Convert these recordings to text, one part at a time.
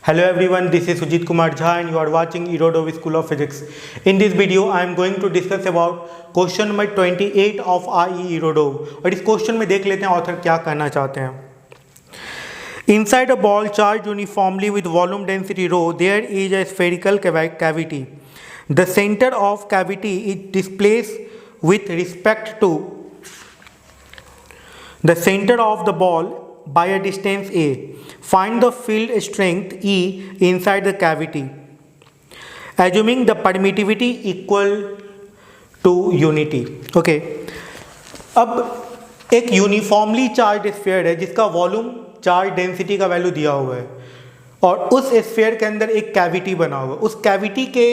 Hello everyone, this is Sujit Kumar Jha and you are watching Irodov School of Physics. In this video, I am going to discuss about question number 28 of IE Irodov. और इस question में देख लेते हैं author क्या कहना चाहते हैं. Inside a ball charged uniformly with volume density rho, there is a spherical cavity. The center of cavity is displaced with respect to the center of the ball by a distance a. Find the field strength E inside the cavity, assuming the permittivity equal to unity. Okay. अब एक uniformly charge sphere है जिसका volume charge density का value दिया हुआ है और उस स्फीयर के अंदर एक कैविटी बना हुआ है. उस कैविटी के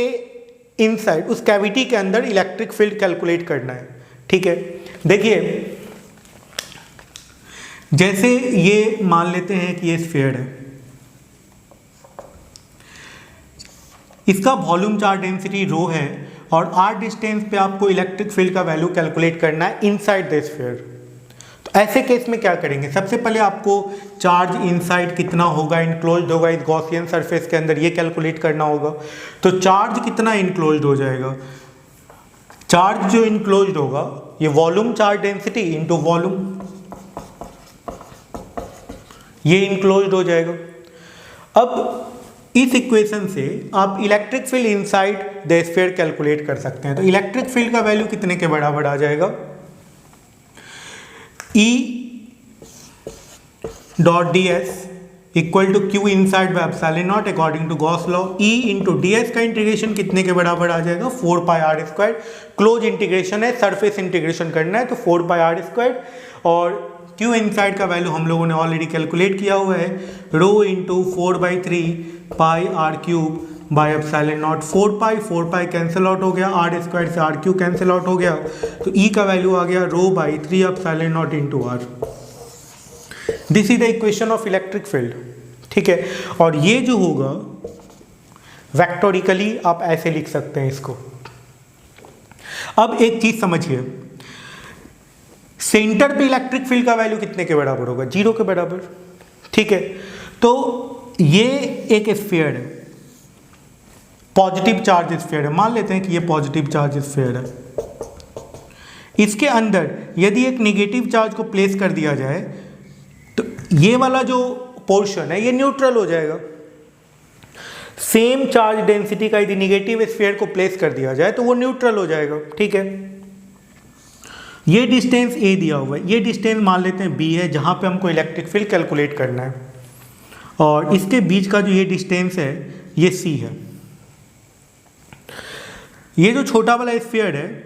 इनसाइड, उस कैविटी के अंदर इलेक्ट्रिक फील्ड कैलकुलेट करना है. ठीक है, देखिए जैसे ये मान लेते हैं कि ये स्फीयर है, इसका वॉल्यूम चार्ज डेंसिटी रो है और आर डिस्टेंस पे आपको इलेक्ट्रिक फील्ड का वैल्यू कैलकुलेट करना है इनसाइड द स्फीयर. तो ऐसे केस में क्या करेंगे, सबसे पहले आपको चार्ज इनसाइड कितना होगा, इनक्लोज्ड होगा इस गॉसियन सरफेस के अंदर, ये कैलकुलेट करना होगा. तो चार्ज कितना इनक्लोज्ड हो जाएगा, चार्ज जो इनक्लोज्ड होगा ये volume charge density into volume, ये इनक्लोज्ड हो जाएगा. अब इस इक्वेशन से आप electric field inside the sphere calculate कर सकते हैं. तो इलेक्ट्रिक फील्ड का वैल्यू कितने के बराबर आ जाएगा, E dot D S equal to Q inside by epsilon naught according to Gauss law. E into D S का इंटीग्रेशन कितने के बराबर आ जाएगा, 4 पाई आर स्क्वायर. क्लोज इंटीग्रेशन है, सरफेस इंटीग्रेशन करना है, तो 4 पाई आर स्क्वायर. और क्यू इनसाइड का वैल्यू हम लोगों ने ऑलरेडी कैलकुलेट किया हुआ है, rho into 4/3 pi R cube by epsilon naught. 4 pi cancel out हो गया, आर स्क्वायर से आर क्यूब कैंसिल आउट हो गया, तो ई का वैल्यू आ गया rho epsilon naught into R. This is the equation of electric field. ठीक है, और ये जो होगा वेक्टोरिकली आप ऐसे लिख सकते हैं इसको. अब एक चीज समझिए, सेंटर पे इलेक्ट्रिक फील्ड का वैल्यू कितने के बराबर होगा, 0 के बराबर. ठीक है, तो ये एक स्फीयर है, पॉजिटिव चार्ज स्फीयर है. मान लेते हैं कि ये पॉजिटिव चार्ज स्फीयर है. इसके अंदर यदि एक नेगेटिव चार्ज को प्लेस कर दिया जाए तो ये वाला जो पोर्शन है ये न्यूट्रल हो जाएगा. सेम चार्ज डेंसिटी का यदि नेगेटिव स्फीयर को प्लेस कर दिया जाए तो वो न्यूट्रल हो जाएगा. ठीक है, ये डिस्टेंस ए दिया हुआ है, ये डिस्टेंस मान लेते हैं बी है जहाँ पे हमको इलेक्ट्रिक फील्ड कैलकुलेट करना है, और इसके बीच का जो ये डिस्टेंस है ये सी है. ये जो छोटा वाला स्फीयर है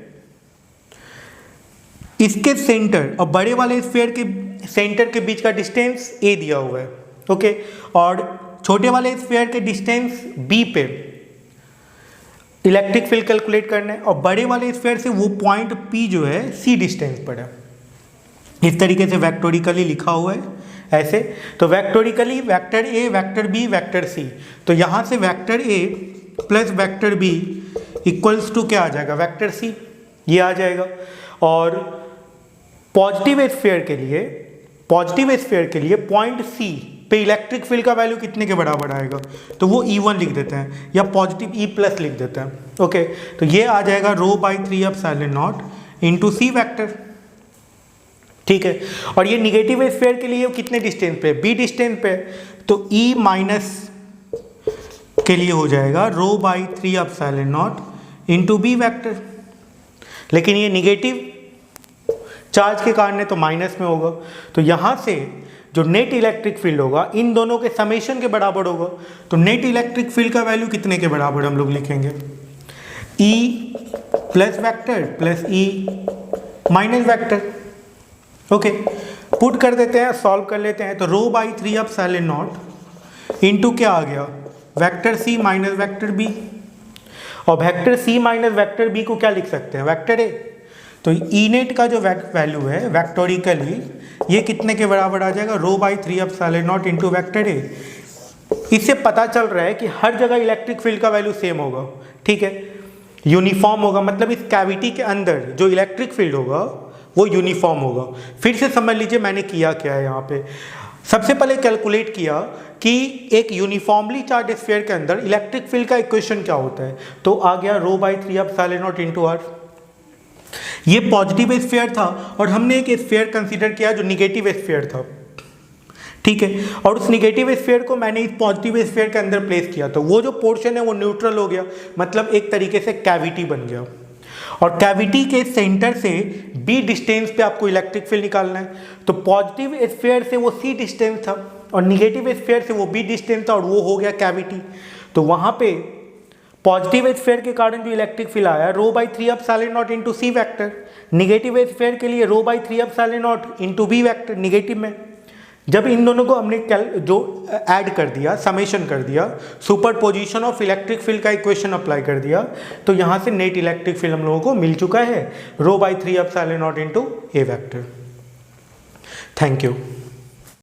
इसके सेंटर और बड़े वाले स्फीयर के सेंटर के बीच का डिस्टेंस ए दिया हुआ है. ओके, और छोटे वाले स्फीयर के डिस्टेंस बी पे इलेक्ट्रिक फील्ड कैलकुलेट करना है, और बड़े वाले स्फीयर से वो पॉइंट P जो है C डिस्टेंस पर है. इस तरीके से वेक्टोरिकली लिखा हुआ है ऐसे. तो vectorically vector A, vector B, vector C. तो यहाँ से vector A plus vector B equals to क्या आ जाएगा, वेक्टर C, ये आ जाएगा. और पॉजिटिव स्फीयर के लिए पॉइंट C पे इलेक्ट्रिक फील्ड का वैल्यू कितने के बराबर आएगा, तो वो E1 लिख देते हैं या पॉजिटिव E प्लस लिख देते हैं. ओके, तो ये आ जाएगा rho epsilon naught into C vector. ठीक है, और ये निगेटिव स्फीयर के लिए कितने डिस्टेंस पे, B डिस्टेंस पे, तो E माइनस के लिए हो जाएगा rho epsilon naught into B vector. लेकिन ये निगेटिव चार्ज के कारण है तो माइनस में होगा. तो यहाँ से जो नेट इलेक्ट्रिक फील्ड होगा इन दोनों के समेशन के बराबर होगा. तो नेट इलेक्ट्रिक फील्ड का वैल्यू कितने के बराबर हम लोग लिखेंगे, E plus vector plus E minus vector. Okay, put कर देते हैं, सॉल्व कर लेते हैं. तो रो/3 एप्सिलॉन नॉट इंटू क्या आ गया, vector C minus vector B. और vector C minus vector B को क्या लिख सकते हैं, वेक्टर A. तो ई नेट का जो वैल्यू है वेक्टोरिकली ये कितने के बराबर आ जाएगा, rho epsilon naught into vector A. इससे पता चल रहा है कि हर जगह इलेक्ट्रिक फील्ड का वैल्यू सेम होगा. ठीक है, यूनिफॉर्म होगा, मतलब इस कैविटी के अंदर जो इलेक्ट्रिक फील्ड होगा वो यूनिफॉर्म होगा. फिर से समझ लीजिए मैंने किया क्या है यहाँ पे. सबसे पहले कैलकुलेट किया कि एक यूनिफॉर्मली चार्ज स्फीयर के अंदर इलेक्ट्रिक फील्ड का इक्वेशन क्या होता है, तो आ गया ρ/3 इंटू आर। ये पॉजिटिव स्फीयर था और हमने एक स्फीयर कंसीडर किया जो निगेटिव स्फीयर था, ठीक है, और उस निगेटिव स्फीयर को मैंने इस पॉजिटिव स्फीयर के अंदर प्लेस किया, तो वो जो पोर्शन है वो न्यूट्रल हो गया, मतलब एक तरीके से कैविटी बन गया। और कैविटी के सेंटर से बी डिस्टेंस पे आपको इलेक्ट्रिक फील्ड निकालना है, तो पॉजिटिव स्फीयर से वो सी डिस्टेंस था और निगेटिव स्फीयर से वो बी डिस्टेंस था और वो हो गया कैविटी। तो वहाँ पे पॉजिटिव स्फीयर के कारण जो इलेक्ट्रिक फील्ड आया ρ/3 into C vector, negative sphere के लिए ρ/3 इंटू बी वैक्टर निगेटिव में। जब इन दोनों को हमने जो ऐड कर दिया, समेशन कर दिया, सुपरपोजिशन ऑफ इलेक्ट्रिक फील्ड का इक्वेशन अप्लाई कर दिया, तो यहाँ से नेट इलेक्ट्रिक फील्ड हम लोगों को मिल चुका है ρ/3 into A vector. Thank you.